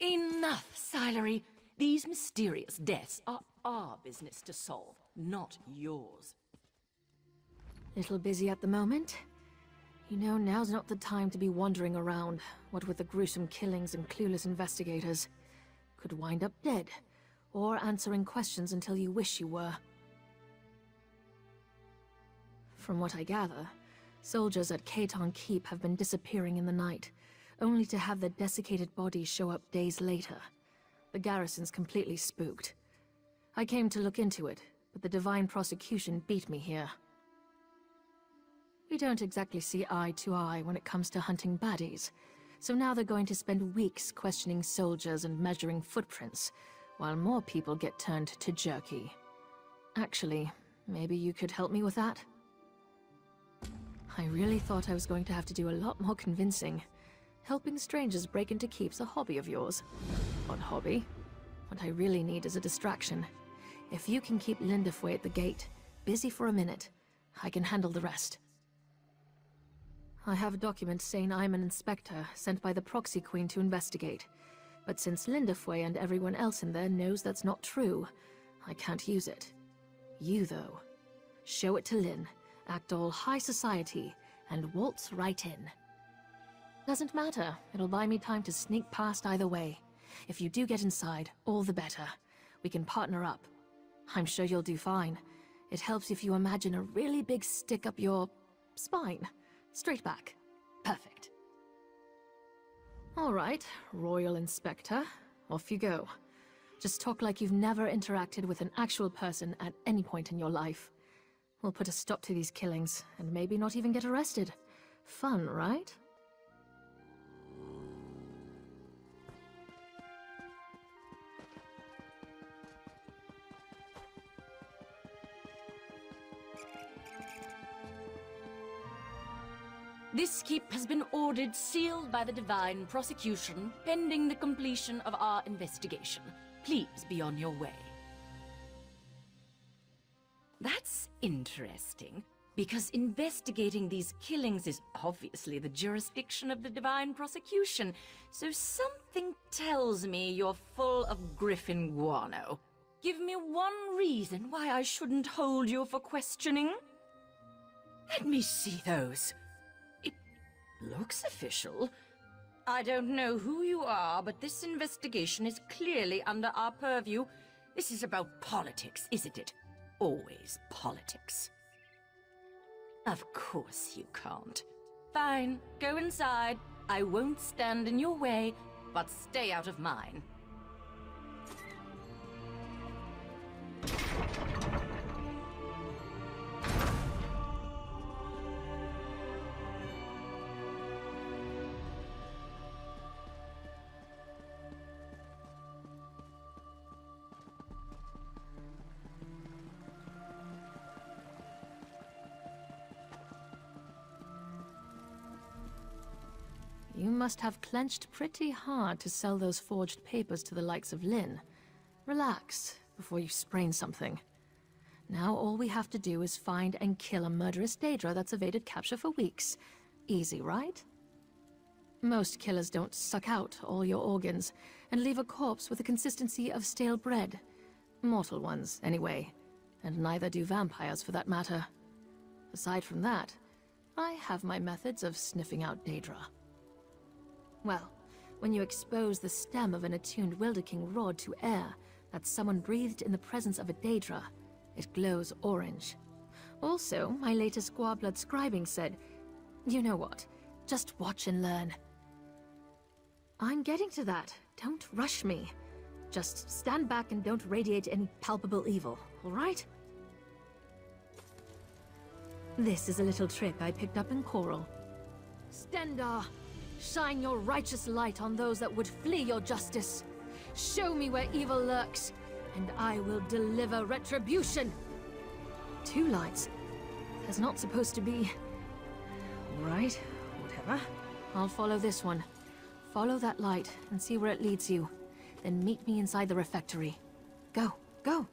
Enough, Silery. These mysterious deaths are our business to solve, not yours. Little busy at the moment. You know, now's not the time to be wandering around, what with the gruesome killings and clueless investigators. Could wind up dead, or answering questions until you wish you were. From what I gather, soldiers at Katon Keep have been disappearing in the night, only to have their desiccated bodies show up days later. The garrison's completely spooked. I came to look into it, but the Divine Prosecution beat me here. We don't exactly see eye to eye when it comes to hunting baddies, so now they're going to spend weeks questioning soldiers and measuring footprints, while more people get turned to jerky. Actually, maybe you could help me with that? I really thought I was going to have to do a lot more convincing. Helping strangers break into keep's a hobby of yours. Odd hobby. What I really need is a distraction. If you can keep Lindefway at the gate, busy for a minute, I can handle the rest. I have a document saying I'm an inspector sent by the Proxy Queen to investigate. But since Lindefway and everyone else in there knows that's not true, I can't use it. You, though. Show it to Lynn, act all high society, and waltz right in. Doesn't matter. It'll buy me time to sneak past either way. If you do get inside, all the better. We can partner up. I'm sure you'll do fine. It helps if you imagine a really big stick up your spine. Straight back. Perfect. All right, Royal Inspector. Off you go. Just talk like you've never interacted with an actual person at any point in your life. We'll put a stop to these killings, and maybe not even get arrested. Fun, right? This keep has been ordered sealed by the Divine Prosecution, pending the completion of our investigation. Please be on your way. That's interesting, because investigating these killings is obviously the jurisdiction of the Divine Prosecution, so something tells me you're full of Griffin guano. Give me one reason why I shouldn't hold you for questioning. Let me see those. Looks official. I don't know who you are, but this investigation is clearly under our purview. This is about politics, isn't it? Always politics. Of course you can't. Fine, go inside. I won't stand in your way, but stay out of mine. You must have clenched pretty hard to sell those forged papers to the likes of Lynn. Relax, before you sprain something. Now all we have to do is find and kill a murderous Daedra that's evaded capture for weeks. Easy, right? Most killers don't suck out all your organs and leave a corpse with the consistency of stale bread. Mortal ones, anyway. And neither do vampires, for that matter. Aside from that, I have my methods of sniffing out Daedra. Well, when you expose the stem of an attuned Wilderking rod to air that someone breathed in the presence of a Daedra, it glows orange. Also, my latest Squabblood scribing said, you know what, just watch and learn. I'm getting to that. Don't rush me. Just stand back and don't radiate any palpable evil, all right? This is a little trick I picked up in Coral. Stendar! Shine your righteous light on those that would flee your justice. Show me where evil lurks, and I will deliver retribution. 2 lights. There's not supposed to be... Right, whatever. I'll follow this one. Follow that light and see where it leads you. Then meet me inside the refectory. Go, go!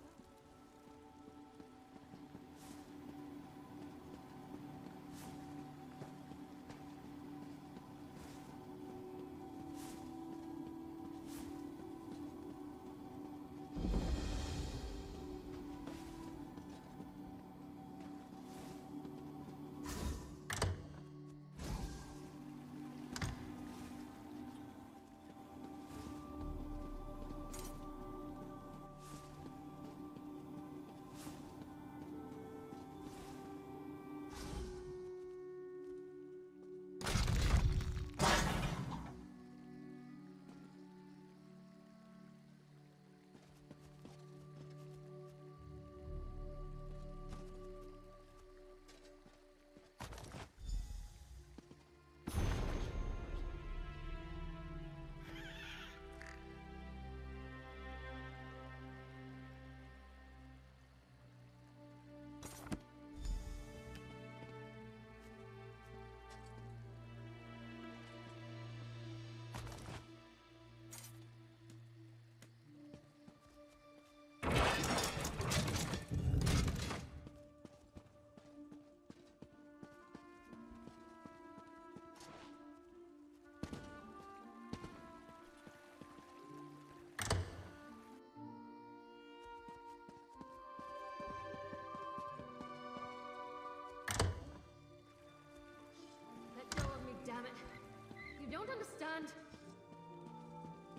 don't understand.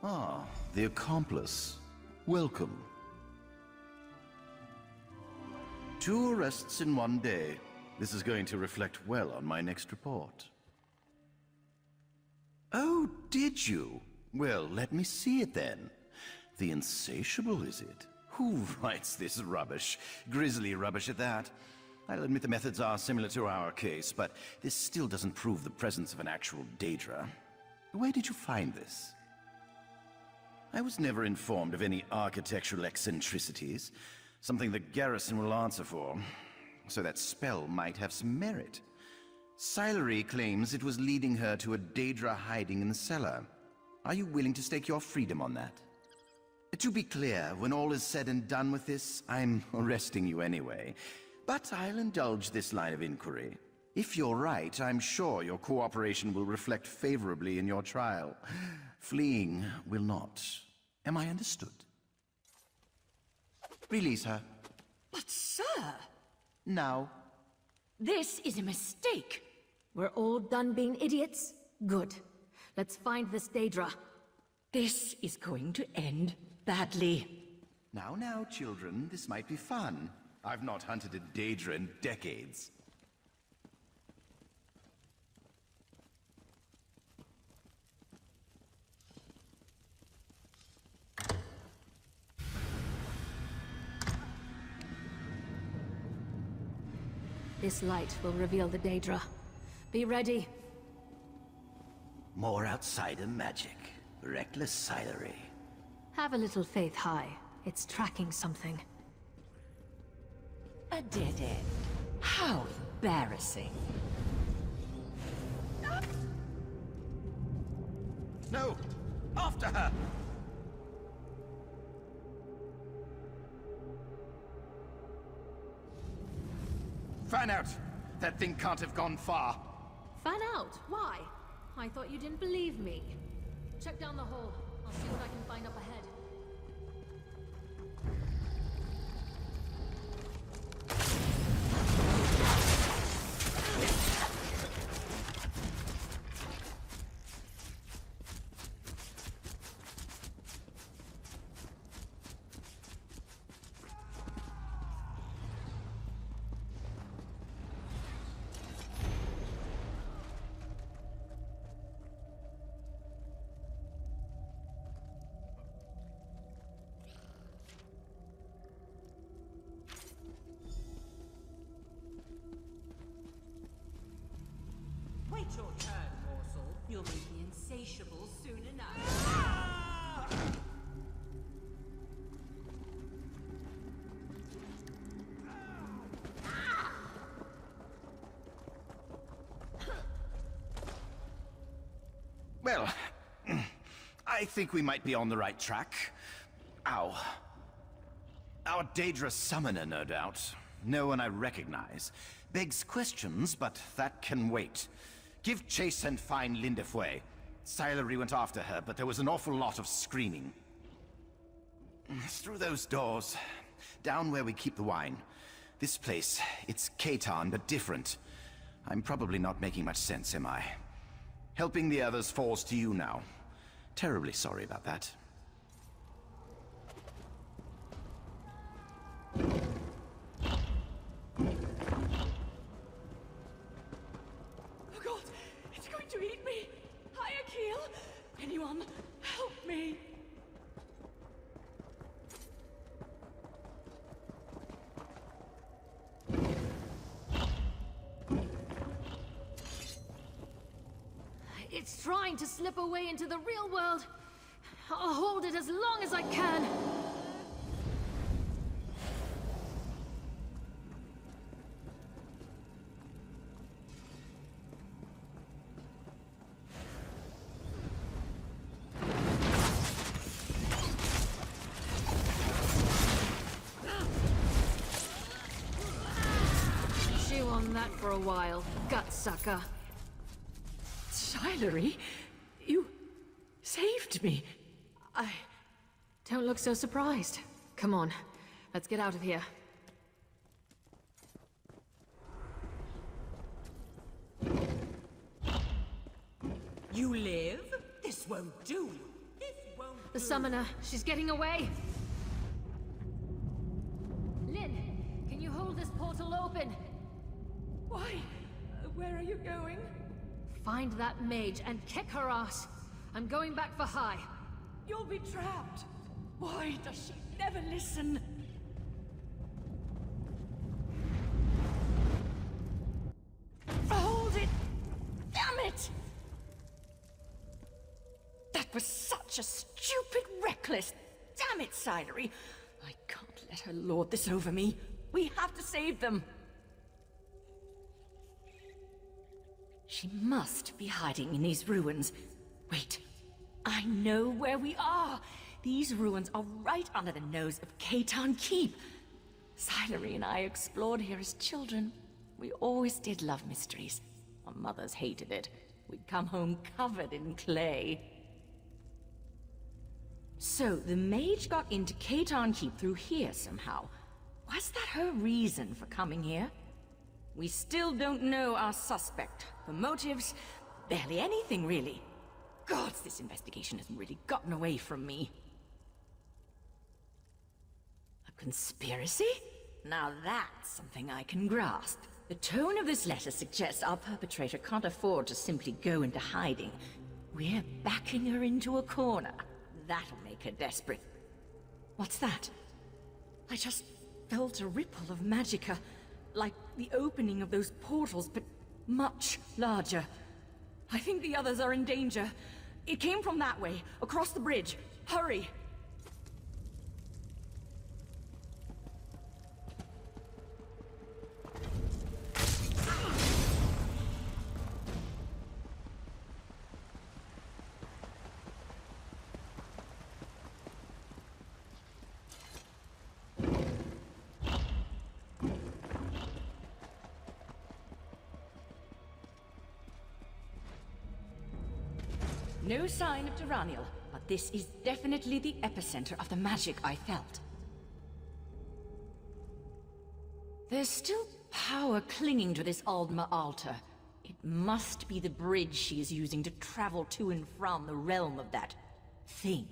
Ah, the accomplice. Welcome. 2 arrests in 1 day. This is going to reflect well on my next report. Oh, did you? Well, let me see it then. The Insatiable, is it? Who writes this rubbish? Grisly rubbish at that. I'll admit the methods are similar to our case, but this still doesn't prove the presence of an actual Daedra. Where did you find this? I was never informed of any architectural eccentricities, something the garrison will answer for, so that spell might have some merit. Silery claims it was leading her to a Daedra hiding in the cellar. Are you willing to stake your freedom on that? To be clear, when all is said and done with this, I'm arresting you anyway. But I'll indulge this line of inquiry. If you're right, I'm sure your cooperation will reflect favorably in your trial. Fleeing will not. Am I understood? Release her. But sir! Now. This is a mistake. We're all done being idiots? Good. Let's find this Daedra. This is going to end badly. Now, children, this might be fun. I've not hunted a Daedra in decades. This light will reveal the Daedra. Be ready. More outsider magic. Reckless Silery. Have a little faith, High. It's tracking something. A dead end. How embarrassing. No! After her! Fan out! That thing can't have gone far. Fan out? Why? I thought you didn't believe me. Check down the hole. I'll see what I can find up ahead. Wait your turn, morsel. You'll meet the Insatiable soon enough. Well, I think we might be on the right track. Ow. Our Daedra summoner, no doubt. No one I recognize. Begs questions, but that can wait. Give chase and find Lindefway. Silery went after her, but there was an awful lot of screaming. Through those doors. Down where we keep the wine. This place, it's Katan, but different. I'm probably not making much sense, am I? Helping the others falls to you now. Terribly sorry about that. Oh god, it's going to eat me! Hi, Akil! Anyone, help me! It's trying to slip away into the real world. I'll hold it as long as I can. Chew on that for a while, gut sucker. Silery, you saved me. Don't look so surprised. Come on, let's get out of here. You live? This won't do. This won't The do. summoner, she's getting away! Lynn, can you hold this portal open? Why? Where are you going? Find that mage and kick her ass. I'm going back for High. You'll be trapped. Why does she never listen? Hold it! Damn it! That was such a stupid, reckless... Damn it, Sidery! I can't let her lord this over me. We have to save them. She must be hiding in these ruins. Wait, I know where we are. These ruins are right under the nose of Khaitan Keep. Silery and I explored here as children. We always did love mysteries. Our mothers hated it. We'd come home covered in clay. So, the mage got into Khaitan Keep through here somehow. Was that her reason for coming here? We still don't know our suspect. For motives, barely anything really. Gods, this investigation has really gotten away from me. A conspiracy? Now that's something I can grasp. The tone of this letter suggests our perpetrator can't afford to simply go into hiding. We're backing her into a corner. That'll make her desperate. What's that? I just felt a ripple of magicka, like the opening of those portals, but much larger. I think the others are in danger. It came from that way, across the bridge. Hurry! No sign of Duranial, but this is definitely the epicenter of the magic I felt. There's still power clinging to this Aldma altar. It must be the bridge she is using to travel to and from the realm of that thing.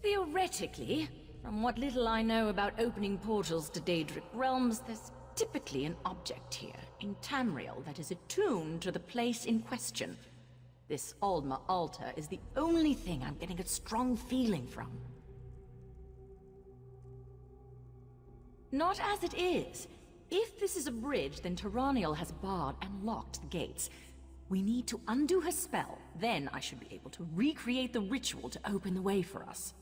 Theoretically, from what little I know about opening portals to Daedric realms, there's typically an object here, in Tamriel, that is attuned to the place in question. This Aldma altar is the only thing I'm getting a strong feeling from. Not as it is. If this is a bridge, then Duranial has barred and locked the gates. We need to undo her spell, then I should be able to recreate the ritual to open the way for us.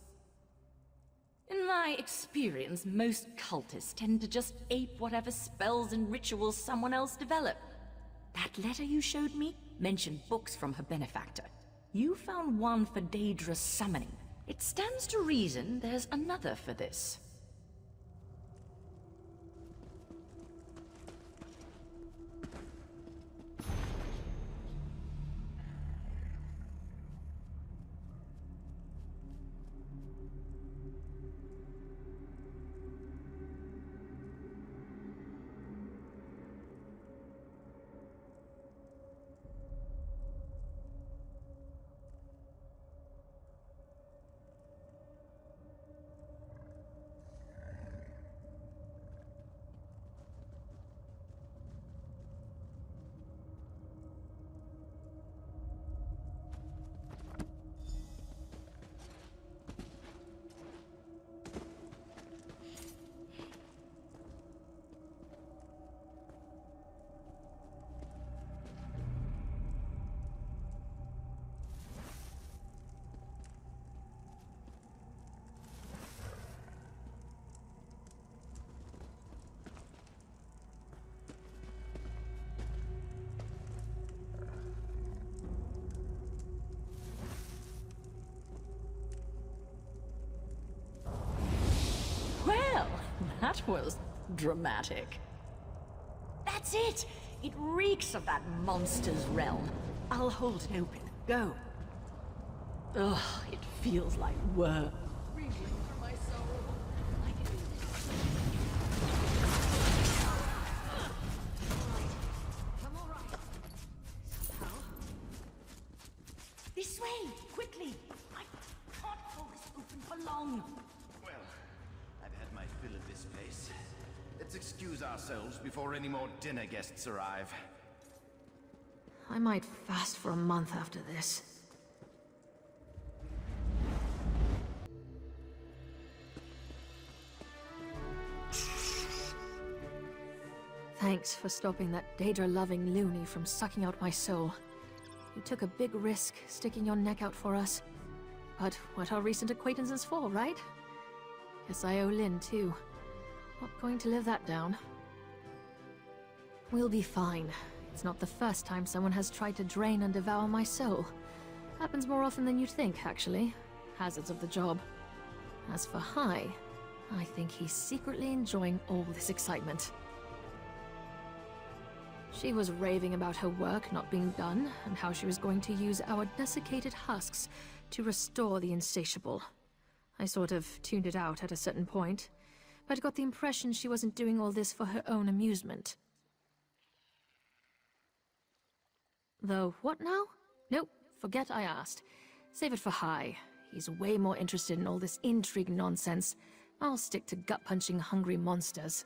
In my experience, most cultists tend to just ape whatever spells and rituals someone else developed. That letter you showed me mentioned books from her benefactor. You found one for Daedra's summoning. It stands to reason there's another for this. Well, that was dramatic. That's it! It reeks of that monster's realm. I'll hold it open. Go. Ugh, it feels like worm. Reeling through my soul. I can do this. I'm all right. Somehow. This way! Quickly! I can't hold this open for long! Well, I've had my fill of this place. Let's excuse ourselves before any more dinner guests arrive. I might fast for a month after this. Thanks for stopping that Daedra-loving loony from sucking out my soul. You took a big risk sticking your neck out for us. But what are recent acquaintances for, right? Guess I owe Lynn, too. Not going to live that down. We'll be fine. It's not the first time someone has tried to drain and devour my soul. Happens more often than you'd think, actually. Hazards of the job. As for Hai, I think he's secretly enjoying all this excitement. She was raving about her work not being done, and how she was going to use our desiccated husks to restore the insatiable. I sort of tuned it out at a certain point, but got the impression she wasn't doing all this for her own amusement. Though, what now? Nope, forget I asked. Save it for Hai. He's way more interested in all this intrigue nonsense. I'll stick to gut-punching hungry monsters.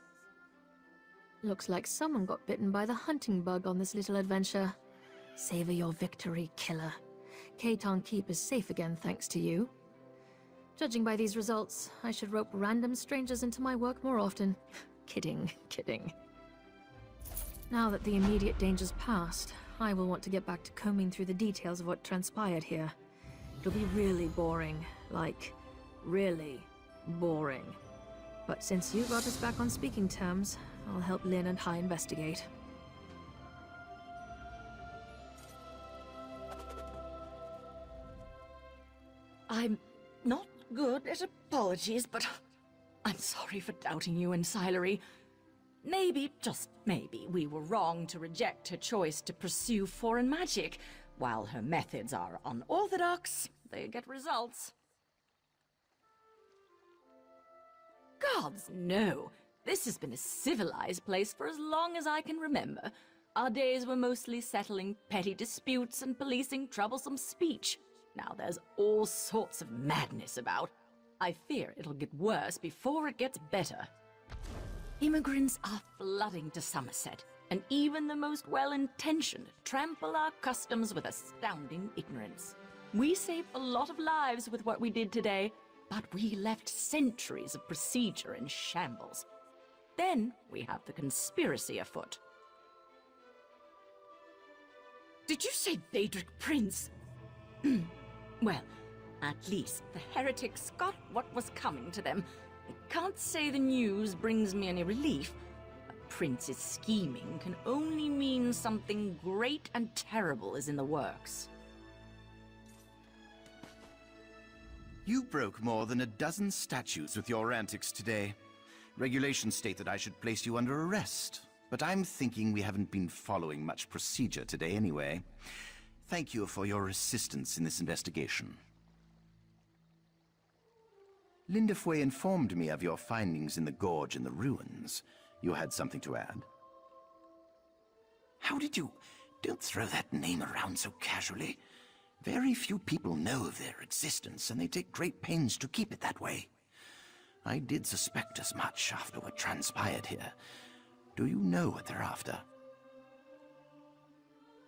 Looks like someone got bitten by the hunting bug on this little adventure. Savor your victory, killer. Keitan Keep is safe again thanks to you. Judging by these results, I should rope random strangers into my work more often. Kidding, kidding. Now that the immediate danger's passed, I will want to get back to combing through the details of what transpired here. It'll be really boring. Like, really boring. But since you got us back on speaking terms, I'll help Lynn and Hai investigate. I'm not good at apologies, but I'm sorry for doubting you and Silery. Maybe, just maybe, we were wrong to reject her choice to pursue foreign magic. While her methods are unorthodox, they get results. Gods, no! This has been a civilized place for as long as I can remember. Our days were mostly settling petty disputes and policing troublesome speech. Now there's all sorts of madness about. I fear it'll get worse before it gets better. Immigrants are flooding to Summerset, and even the most well-intentioned trample our customs with astounding ignorance. We saved a lot of lives with what we did today, but we left centuries of procedure in shambles. Then we have the conspiracy afoot. Did you say Daedric Prince? Well, at least the heretics got what was coming to them. I can't say the news brings me any relief. A prince's scheming can only mean something great and terrible is in the works. You broke more than a dozen statutes with your antics today. Regulations state that I should place you under arrest, but I'm thinking we haven't been following much procedure today anyway. Thank you for your assistance in this investigation. Lindefway informed me of your findings in the gorge and the ruins. You had something to add? How did you... Don't throw that name around so casually. Very few people know of their existence, and they take great pains to keep it that way. I did suspect as much after what transpired here. Do you know what they're after?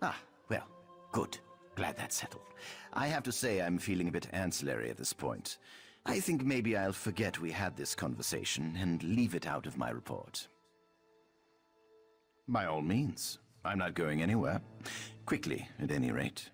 Ah, well, good. Glad that's settled. I have to say I'm feeling a bit ancillary at this point. I think maybe I'll forget we had this conversation and leave it out of my report. By all means. I'm not going anywhere. Quickly, at any rate.